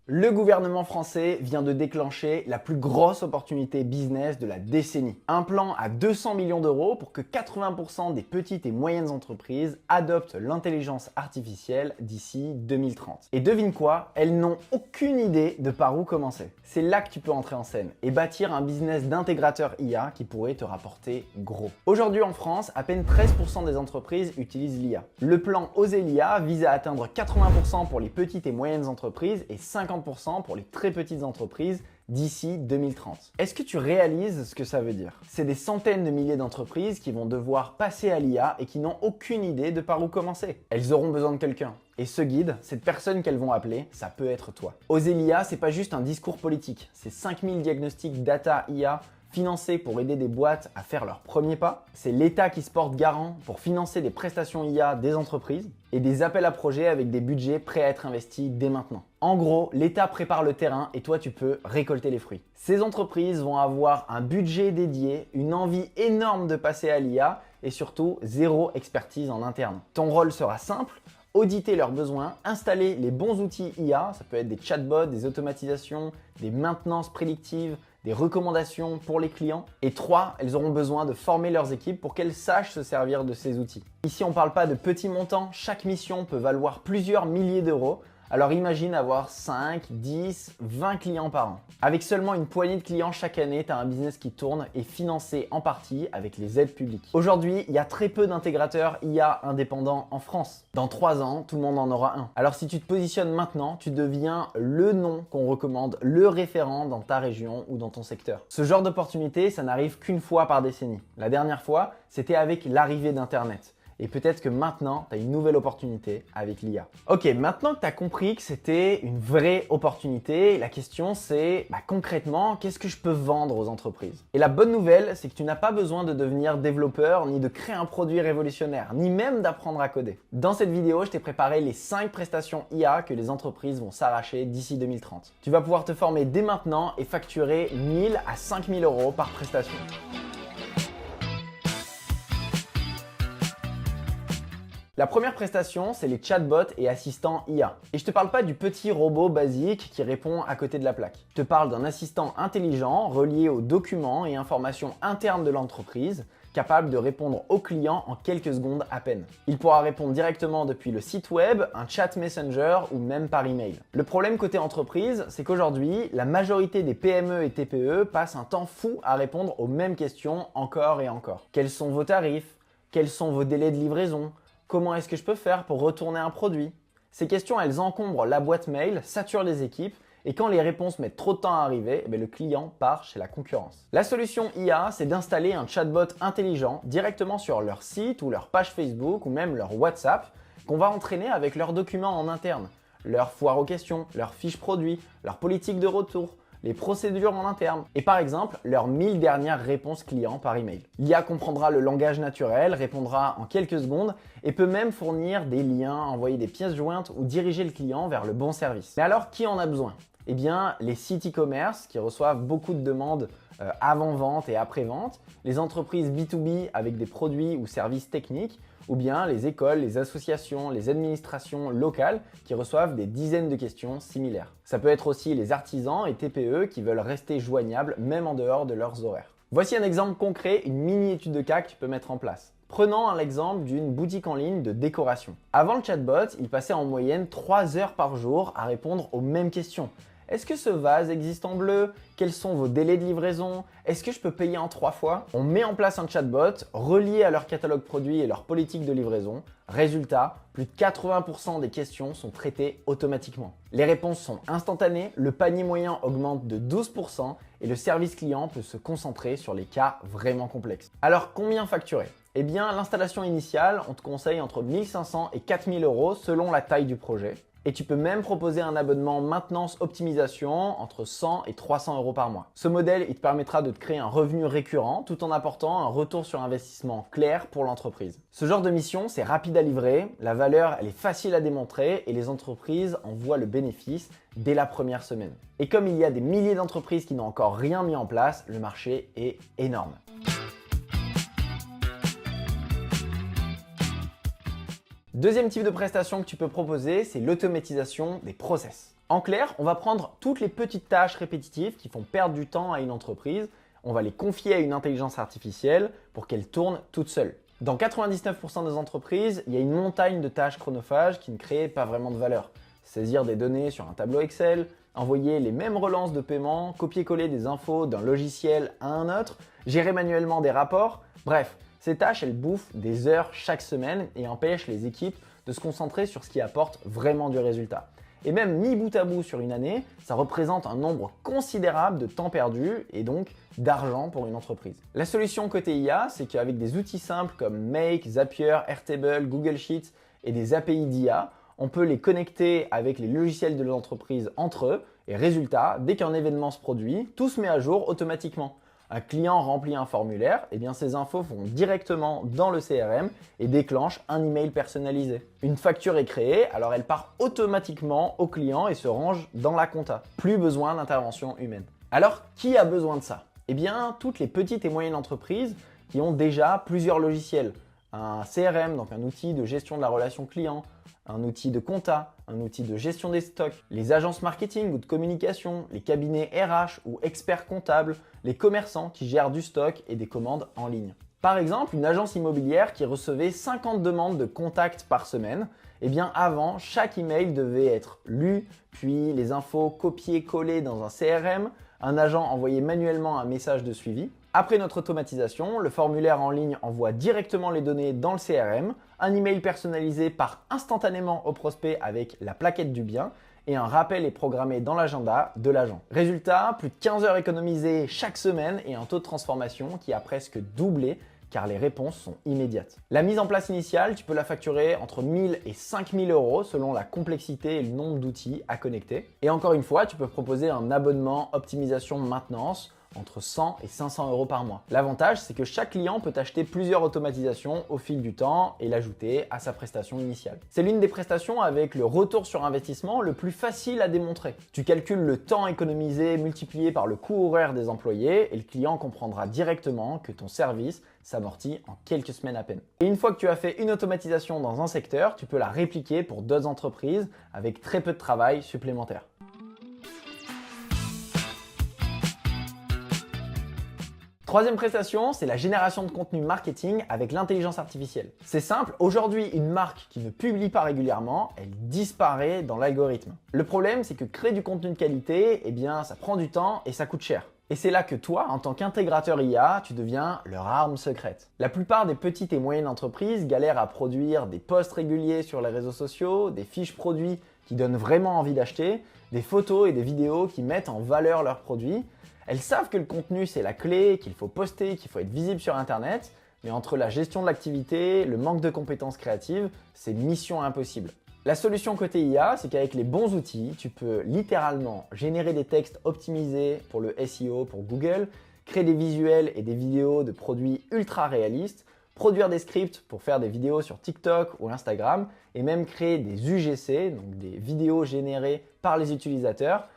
Le gouvernement français vient de déclencher la plus grosse opportunité business de la décennie. Un plan à 200 millions d'euros pour que 80% des petites et moyennes entreprises adoptent l'intelligence artificielle d'ici 2030. Et devine quoi? Elles n'ont aucune idée de par où commencer. C'est là que tu peux entrer en scène et bâtir un business d'intégrateur IA qui pourrait te rapporter gros. Aujourd'hui en France, à peine 13% des entreprises utilisent l'IA. Le plan Oser l'IA vise à atteindre 80% pour les petites et moyennes entreprises et 50% pour les très petites entreprises d'ici 2030. Est-ce que tu réalises ce que ça veut dire? C'est des centaines de milliers d'entreprises qui vont devoir passer à l'IA et qui n'ont aucune idée de par où commencer. Elles auront besoin de quelqu'un. Et ce guide, cette personne qu'elles vont appeler, ça peut être toi. Oser l'IA, c'est pas juste un discours politique. C'est 5000 diagnostics data IA financés pour aider des boîtes à faire leurs premiers pas. C'est l'État qui se porte garant pour financer des prestations IA des entreprises et des appels à projets avec des budgets prêts à être investis dès maintenant. En gros, l'État prépare le terrain et toi, tu peux récolter les fruits. Ces entreprises vont avoir un budget dédié, une envie énorme de passer à l'IA et surtout zéro expertise en interne. Ton rôle sera simple: auditer leurs besoins, installer les bons outils IA, ça peut être des chatbots, des automatisations, des maintenances prédictives, des recommandations pour les clients. Et 3, elles auront besoin de former leurs équipes pour qu'elles sachent se servir de ces outils. Ici, on ne parle pas de petits montants, chaque mission peut valoir plusieurs milliers d'euros. Alors imagine avoir 5, 10, 20 clients par an. Avec seulement une poignée de clients chaque année, tu as un business qui tourne et financé en partie avec les aides publiques. Aujourd'hui, il y a très peu d'intégrateurs IA indépendants en France. Dans 3 ans, tout le monde en aura un. Alors si tu te positionnes maintenant, tu deviens le nom qu'on recommande, le référent dans ta région ou dans ton secteur. Ce genre d'opportunité, ça n'arrive qu'une fois par décennie. La dernière fois, c'était avec l'arrivée d'Internet. Et peut-être que maintenant, tu as une nouvelle opportunité avec l'IA. Ok, maintenant que tu as compris que c'était une vraie opportunité, la question c'est concrètement, qu'est-ce que je peux vendre aux entreprises? Et la bonne nouvelle, c'est que tu n'as pas besoin de devenir développeur, ni de créer un produit révolutionnaire, ni même d'apprendre à coder. Dans cette vidéo, je t'ai préparé les 5 prestations IA que les entreprises vont s'arracher d'ici 2030. Tu vas pouvoir te former dès maintenant et facturer 1000 à 5000 euros par prestation. La première prestation, c'est les chatbots et assistants IA. Et je te parle pas du petit robot basique qui répond à côté de la plaque. Je te parle d'un assistant intelligent relié aux documents et informations internes de l'entreprise, capable de répondre aux clients en quelques secondes à peine. Il pourra répondre directement depuis le site web, un chat messenger ou même par email. Le problème côté entreprise, c'est qu'aujourd'hui, la majorité des PME et TPE passent un temps fou à répondre aux mêmes questions encore et encore. Quels sont vos tarifs? Quels sont vos délais de livraison? Comment est-ce que je peux faire pour retourner un produit? Ces questions, elles encombrent la boîte mail, saturent les équipes et quand les réponses mettent trop de temps à arriver, le client part chez la concurrence. La solution IA, c'est d'installer un chatbot intelligent directement sur leur site ou leur page Facebook ou même leur WhatsApp qu'on va entraîner avec leurs documents en interne, leur foire aux questions, leurs fiches produits, leur politique de retour, les procédures en interne et par exemple leurs 1000 dernières réponses clients par email. L'IA comprendra le langage naturel, répondra en quelques secondes et peut même fournir des liens, envoyer des pièces jointes ou diriger le client vers le bon service. Mais alors qui en a besoin? Eh bien les sites e-commerce qui reçoivent beaucoup de demandes avant-vente et après-vente, les entreprises B2B avec des produits ou services techniques, ou bien les écoles, les associations, les administrations locales qui reçoivent des dizaines de questions similaires. Ça peut être aussi les artisans et TPE qui veulent rester joignables même en dehors de leurs horaires. Voici un exemple concret, une mini-étude de cas que tu peux mettre en place. Prenons l'exemple d'une boutique en ligne de décoration. Avant le chatbot, il passait en moyenne 3 heures par jour à répondre aux mêmes questions. Est-ce que ce vase existe en bleu? Quels sont vos délais de livraison? Est-ce que je peux payer en 3 fois? On met en place un chatbot relié à leur catalogue produit et leur politique de livraison. Résultat, plus de 80% des questions sont traitées automatiquement. Les réponses sont instantanées, le panier moyen augmente de 12% et le service client peut se concentrer sur les cas vraiment complexes. Alors combien facturer? Eh bien, l'installation initiale, on te conseille entre 1500 et 4000 euros selon la taille du projet. Et tu peux même proposer un abonnement maintenance optimisation entre 100 et 300 euros par mois. Ce modèle, il te permettra de te créer un revenu récurrent tout en apportant un retour sur investissement clair pour l'entreprise. Ce genre de mission, c'est rapide à livrer, la valeur, elle est facile à démontrer et les entreprises en voient le bénéfice dès la première semaine. Et comme il y a des milliers d'entreprises qui n'ont encore rien mis en place, le marché est énorme. Deuxième type de prestation que tu peux proposer, c'est l'automatisation des process. En clair, on va prendre toutes les petites tâches répétitives qui font perdre du temps à une entreprise, on va les confier à une intelligence artificielle pour qu'elle tourne toute seule. Dans 99% des entreprises, il y a une montagne de tâches chronophages qui ne créent pas vraiment de valeur. Saisir des données sur un tableau Excel, envoyer les mêmes relances de paiement, copier-coller des infos d'un logiciel à un autre, gérer manuellement des rapports. Bref, ces tâches, elles bouffent des heures chaque semaine et empêchent les équipes de se concentrer sur ce qui apporte vraiment du résultat. Et même mis bout à bout sur une année, ça représente un nombre considérable de temps perdu et donc d'argent pour une entreprise. La solution côté IA, c'est qu'avec des outils simples comme Make, Zapier, Airtable, Google Sheets et des API d'IA, on peut les connecter avec les logiciels de l'entreprise entre eux et résultat, dès qu'un événement se produit, tout se met à jour automatiquement. Un client remplit un formulaire, et bien ces infos vont directement dans le CRM et déclenchent un email personnalisé. Une facture est créée, alors elle part automatiquement au client et se range dans la compta. Plus besoin d'intervention humaine. Alors, qui a besoin de ça? Eh bien, toutes les petites et moyennes entreprises qui ont déjà plusieurs logiciels. Un CRM, donc un outil de gestion de la relation client, un outil de compta, un outil de gestion des stocks, les agences marketing ou de communication, les cabinets RH ou experts comptables, les commerçants qui gèrent du stock et des commandes en ligne. Par exemple, une agence immobilière qui recevait 50 demandes de contact par semaine, eh bien avant, chaque email devait être lu, puis les infos copiées-collées dans un CRM, un agent envoyait manuellement un message de suivi. Après notre automatisation, le formulaire en ligne envoie directement les données dans le CRM, un email personnalisé part instantanément au prospect avec la plaquette du bien et un rappel est programmé dans l'agenda de l'agent. Résultat, plus de 15 heures économisées chaque semaine et un taux de transformation qui a presque doublé car les réponses sont immédiates. La mise en place initiale, tu peux la facturer entre 1000 et 5000 euros selon la complexité et le nombre d'outils à connecter. Et encore une fois, tu peux proposer un abonnement optimisation maintenance entre 100 et 500 euros par mois. L'avantage, c'est que chaque client peut acheter plusieurs automatisations au fil du temps et l'ajouter à sa prestation initiale. C'est l'une des prestations avec le retour sur investissement le plus facile à démontrer. Tu calcules le temps économisé multiplié par le coût horaire des employés et le client comprendra directement que ton service s'amortit en quelques semaines à peine. Et une fois que tu as fait une automatisation dans un secteur, tu peux la répliquer pour d'autres entreprises avec très peu de travail supplémentaire. Troisième prestation, c'est la génération de contenu marketing avec l'intelligence artificielle. C'est simple, aujourd'hui, une marque qui ne publie pas régulièrement, elle disparaît dans l'algorithme. Le problème, c'est que créer du contenu de qualité, eh bien, ça prend du temps et ça coûte cher. Et c'est là que toi, en tant qu'intégrateur IA, tu deviens leur arme secrète. La plupart des petites et moyennes entreprises galèrent à produire des posts réguliers sur les réseaux sociaux, des fiches produits qui donnent vraiment envie d'acheter, des photos et des vidéos qui mettent en valeur leurs produits. Elles savent que le contenu c'est la clé, qu'il faut poster, qu'il faut être visible sur internet, mais entre la gestion de l'activité, le manque de compétences créatives, c'est mission impossible. La solution côté IA, c'est qu'avec les bons outils, tu peux littéralement générer des textes optimisés pour le SEO pour Google, créer des visuels et des vidéos de produits ultra réalistes, produire des scripts pour faire des vidéos sur TikTok ou Instagram et même créer des UGC, donc des vidéos générées par les utilisateurs,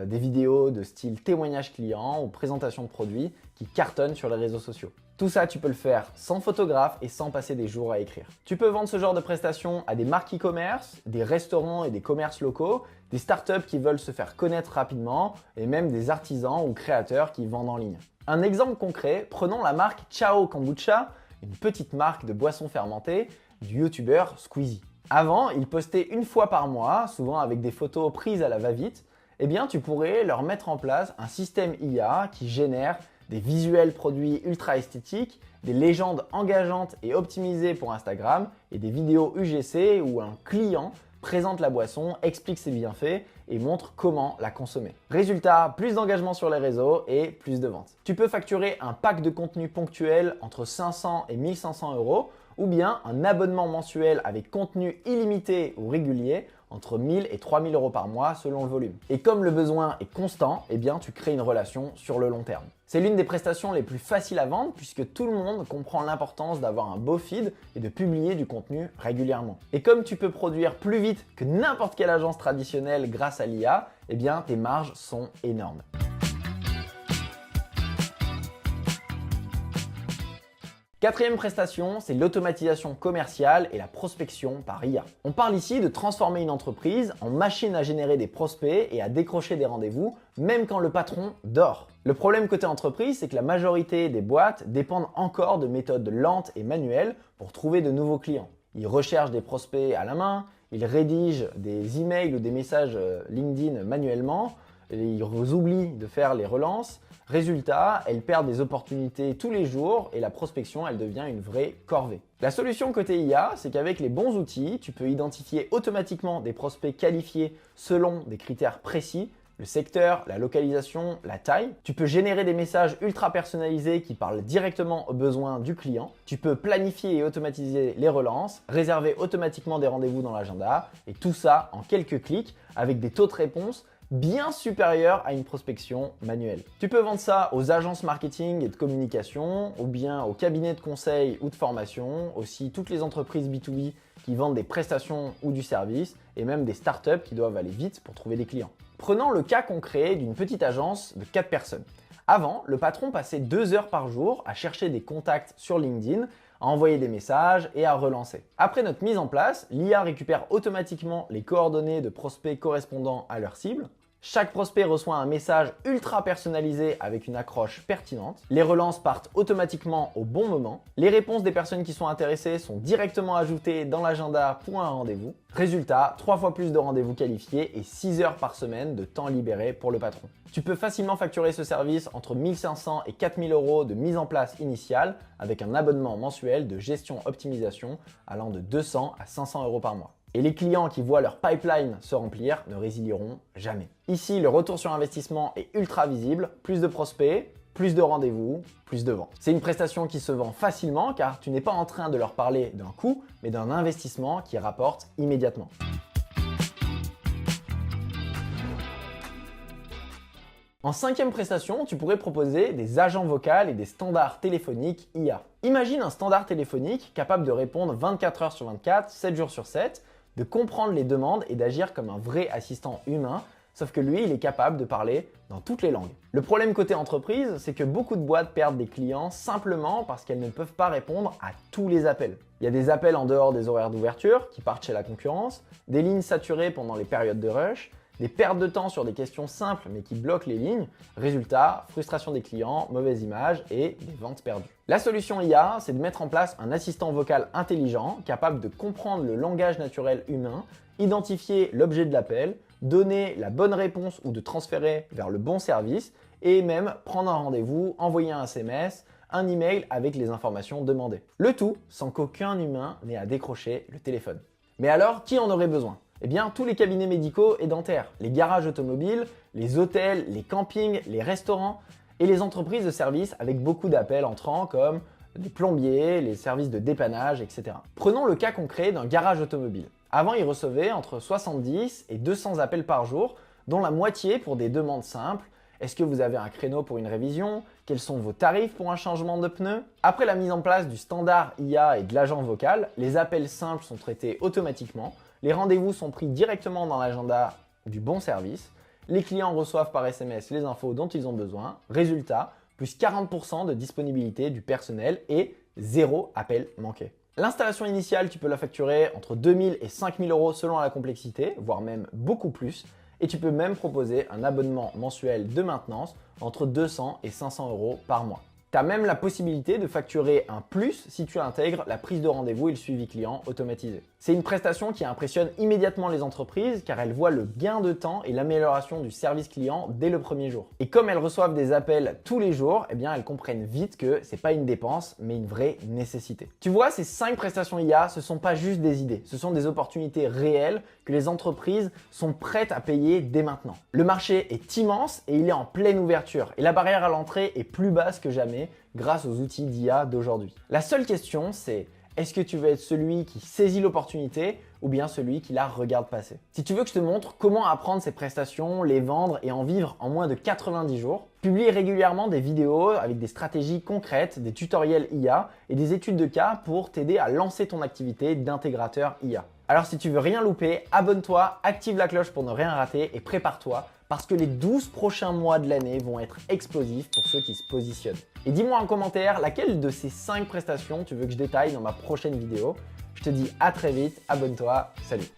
des vidéos de style témoignage client ou présentation de produits qui cartonnent sur les réseaux sociaux. Tout ça, tu peux le faire sans photographe et sans passer des jours à écrire. Tu peux vendre ce genre de prestations à des marques e-commerce, des restaurants et des commerces locaux, des startups qui veulent se faire connaître rapidement et même des artisans ou créateurs qui vendent en ligne. Un exemple concret, prenons la marque Ciao Kombucha, une petite marque de boissons fermentées du youtubeur Squeezie. Avant, il postait une fois par mois, souvent avec des photos prises à la va-vite. Eh bien, tu pourrais leur mettre en place un système IA qui génère des visuels produits ultra esthétiques, des légendes engageantes et optimisées pour Instagram et des vidéos UGC où un client présente la boisson, explique ses bienfaits et montre comment la consommer. Résultat, plus d'engagement sur les réseaux et plus de ventes. Tu peux facturer un pack de contenu ponctuel entre 500 et 1500 euros ou bien un abonnement mensuel avec contenu illimité ou régulier entre 1000 et 3000 euros par mois selon le volume. Et comme le besoin est constant, eh bien tu crées une relation sur le long terme. C'est l'une des prestations les plus faciles à vendre puisque tout le monde comprend l'importance d'avoir un beau feed et de publier du contenu régulièrement. Et comme tu peux produire plus vite que n'importe quelle agence traditionnelle grâce à l'IA, eh bien tes marges sont énormes. Quatrième prestation, c'est l'automatisation commerciale et la prospection par IA. On parle ici de transformer une entreprise en machine à générer des prospects et à décrocher des rendez-vous, même quand le patron dort. Le problème côté entreprise, c'est que la majorité des boîtes dépendent encore de méthodes lentes et manuelles pour trouver de nouveaux clients. Ils recherchent des prospects à la main, ils rédigent des emails ou des messages LinkedIn manuellement, et ils oublient de faire les relances. Résultat, elles perdent des opportunités tous les jours et la prospection, elle devient une vraie corvée. La solution côté IA, c'est qu'avec les bons outils, tu peux identifier automatiquement des prospects qualifiés selon des critères précis, le secteur, la localisation, la taille. Tu peux générer des messages ultra personnalisés qui parlent directement aux besoins du client. Tu peux planifier et automatiser les relances, réserver automatiquement des rendez-vous dans l'agenda et tout ça en quelques clics avec des taux de réponse bien supérieur à une prospection manuelle. Tu peux vendre ça aux agences marketing et de communication, ou bien aux cabinets de conseil ou de formation, aussi toutes les entreprises B2B qui vendent des prestations ou du service, et même des startups qui doivent aller vite pour trouver des clients. Prenons le cas concret d'une petite agence de 4 personnes. Avant, le patron passait 2 heures par jour à chercher des contacts sur LinkedIn, à envoyer des messages et à relancer. Après notre mise en place, l'IA récupère automatiquement les coordonnées de prospects correspondant à leur cible. Chaque prospect reçoit un message ultra personnalisé avec une accroche pertinente. Les relances partent automatiquement au bon moment. Les réponses des personnes qui sont intéressées sont directement ajoutées dans l'agenda pour un rendez-vous. Résultat, 3 fois plus de rendez-vous qualifiés et 6 heures par semaine de temps libéré pour le patron. Tu peux facilement facturer ce service entre 1500 et 4000 euros de mise en place initiale avec un abonnement mensuel de gestion optimisation allant de 200 à 500 euros par mois. Et les clients qui voient leur pipeline se remplir ne résilieront jamais. Ici, le retour sur investissement est ultra visible, plus de prospects, plus de rendez-vous, plus de ventes. C'est une prestation qui se vend facilement car tu n'es pas en train de leur parler d'un coût, mais d'un investissement qui rapporte immédiatement. En cinquième prestation, tu pourrais proposer des agents vocaux et des standards téléphoniques IA. Imagine un standard téléphonique capable de répondre 24 heures sur 24, 7 jours sur 7, de comprendre les demandes et d'agir comme un vrai assistant humain, sauf que lui, il est capable de parler dans toutes les langues. Le problème côté entreprise, c'est que beaucoup de boîtes perdent des clients simplement parce qu'elles ne peuvent pas répondre à tous les appels. Il y a des appels en dehors des horaires d'ouverture qui partent chez la concurrence, des lignes saturées pendant les périodes de rush, des pertes de temps sur des questions simples mais qui bloquent les lignes. Résultat, frustration des clients, mauvaise image et des ventes perdues. La solution IA, c'est de mettre en place un assistant vocal intelligent capable de comprendre le langage naturel humain, identifier l'objet de l'appel, donner la bonne réponse ou de transférer vers le bon service et même prendre un rendez-vous, envoyer un SMS, un email avec les informations demandées. Le tout sans qu'aucun humain n'ait à décrocher le téléphone. Mais alors, qui en aurait besoin ? Eh bien, tous les cabinets médicaux et dentaires, les garages automobiles, les hôtels, les campings, les restaurants et les entreprises de services avec beaucoup d'appels entrants comme les plombiers, les services de dépannage, etc. Prenons le cas concret d'un garage automobile. Avant, il recevait entre 70 et 200 appels par jour, dont la moitié pour des demandes simples. Est-ce que vous avez un créneau pour une révision? Quels sont vos tarifs pour un changement de pneus? Après la mise en place du standard IA et de l'agent vocal, les appels simples sont traités automatiquement. Les rendez-vous sont pris directement dans l'agenda du bon service. Les clients reçoivent par SMS les infos dont ils ont besoin. Résultat, plus 40% de disponibilité du personnel et 0 appel manqué. L'installation initiale, tu peux la facturer entre 2000 et 5000 euros selon la complexité, voire même beaucoup plus. Et tu peux même proposer un abonnement mensuel de maintenance entre 200 et 500 euros par mois. Tu as même la possibilité de facturer un plus si tu intègres la prise de rendez-vous et le suivi client automatisé. C'est une prestation qui impressionne immédiatement les entreprises car elles voient le gain de temps et l'amélioration du service client dès le premier jour. Et comme elles reçoivent des appels tous les jours, eh bien elles comprennent vite que c'est pas une dépense mais une vraie nécessité. Tu vois, ces 5 prestations IA, ce sont pas juste des idées, ce sont des opportunités réelles que les entreprises sont prêtes à payer dès maintenant. Le marché est immense et il est en pleine ouverture et la barrière à l'entrée est plus basse que jamais grâce aux outils d'IA d'aujourd'hui. La seule question, c'est est-ce que tu veux être celui qui saisit l'opportunité ou bien celui qui la regarde passer? Si tu veux que je te montre comment apprendre ces prestations, les vendre et en vivre en moins de 90 jours, publie régulièrement des vidéos avec des stratégies concrètes, des tutoriels IA et des études de cas pour t'aider à lancer ton activité d'intégrateur IA. Alors si tu veux rien louper, abonne-toi, active la cloche pour ne rien rater et prépare-toi parce que les 12 prochains mois de l'année vont être explosifs pour ceux qui se positionnent. Et dis-moi en commentaire laquelle de ces 5 prestations tu veux que je détaille dans ma prochaine vidéo. Je te dis à très vite, abonne-toi, salut!